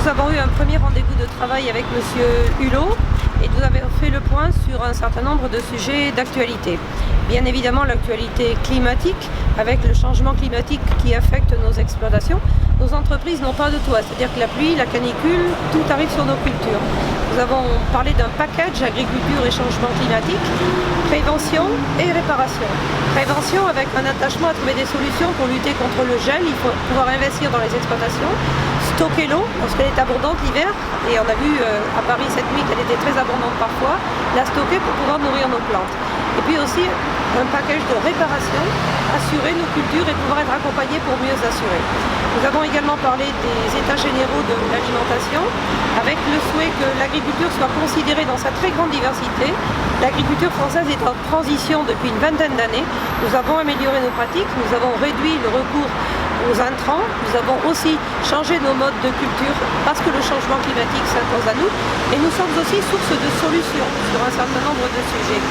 Nous avons eu un premier rendez-vous de travail avec M. Hulot et nous avons fait le point sur un certain nombre de sujets d'actualité. Bien évidemment l'actualité climatique, avec le changement climatique qui affecte nos exploitations. Nos entreprises n'ont pas de toit, c'est-à-dire que la pluie, la canicule, tout arrive sur nos cultures. Nous avons parlé d'un package agriculture et changement climatique, prévention et réparation. Prévention avec un attachement à trouver des solutions pour lutter contre le gel, il faut pouvoir investir dans les exploitations, stocker l'eau lorsqu'elle est abondante l'hiver, et on a vu à Paris cette nuit qu'elle était très abondante parfois, la stocker pour pouvoir nourrir nos plantes. Et puis aussi un package de réparation, assurer nos cultures et pouvoir être accompagnés pour mieux assurer. Nous avons également parlé des états généraux de l'alimentation, avec le souhait que l'agriculture soit considérée dans sa très grande diversité. L'agriculture française est en transition depuis une vingtaine d'années. Nous avons amélioré nos pratiques, nous avons réduit le recours aux intrants, nous avons aussi changé nos modes de culture parce que le changement climatique s'impose à nous et nous sommes aussi source de solutions sur un certain nombre de sujets.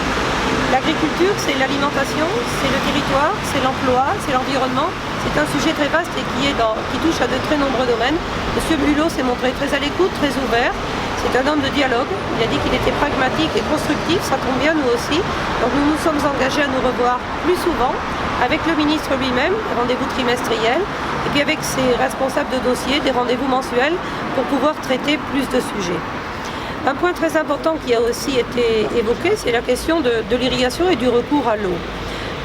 L'agriculture, c'est l'alimentation, c'est le territoire, c'est l'emploi, c'est l'environnement. C'est un sujet très vaste et qui touche à de très nombreux domaines. Monsieur Hulot s'est montré très à l'écoute, très ouvert. C'est un homme de dialogue. Il a dit qu'il était pragmatique et constructif, ça tombe bien nous aussi. Donc nous nous sommes engagés à nous revoir plus souvent avec le ministre lui-même, des rendez-vous trimestriels, et puis avec ses responsables de dossiers, des rendez-vous mensuels pour pouvoir traiter plus de sujets. Un point très important qui a aussi été évoqué, c'est la question de l'irrigation et du recours à l'eau.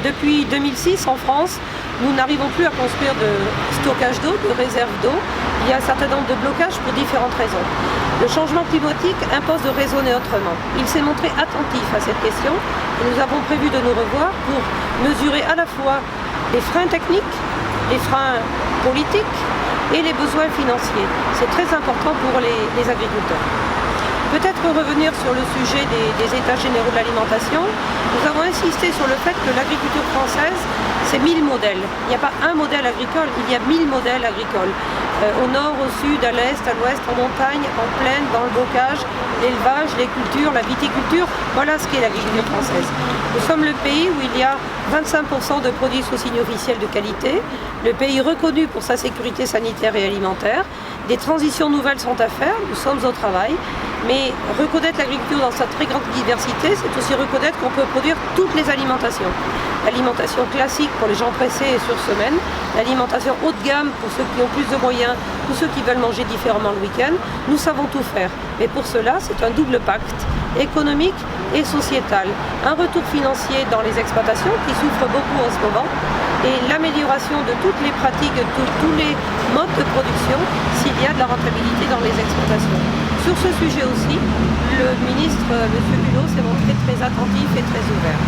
Depuis 2006, en France, nous n'arrivons plus à construire de stockage d'eau, de réserve d'eau. Il y a un certain nombre de blocages pour différentes raisons. Le changement climatique impose de raisonner autrement. Il s'est montré attentif à cette question et nous avons prévu de nous revoir pour mesurer à la fois les freins techniques, les freins politiques et les besoins financiers. C'est très important pour les agriculteurs. Peut-être revenir sur le sujet des états généraux de l'alimentation. Nous avons insisté sur le fait que l'agriculture française, c'est 1000 modèles. Il n'y a pas un modèle agricole, il y a 1000 modèles agricoles. Au nord, au sud, à l'est, à l'ouest, en montagne, en plaine, dans le bocage, l'élevage, les cultures, la viticulture. Voilà ce qu'est l'agriculture française. Nous sommes le pays où il y a 25% de produits sous signe officiel de qualité, le pays reconnu pour sa sécurité sanitaire et alimentaire. Des transitions nouvelles sont à faire, nous sommes au travail, mais reconnaître l'agriculture dans sa très grande diversité, c'est aussi reconnaître qu'on peut produire toutes les alimentations. L'alimentation classique pour les gens pressés et sur semaine, l'alimentation haut de gamme pour ceux qui ont plus de moyens ou ceux qui veulent manger différemment le week-end, nous savons tout faire. Mais pour cela, c'est un double pacte, économique et sociétal. Un retour financier dans les exploitations qui souffrent beaucoup en ce moment et l'amélioration de toutes les pratiques, de tous les modes de production s'il y a de la rentabilité dans les exploitations. Sur ce sujet aussi, le ministre, M. Hulot, s'est montré très attentif et très ouvert.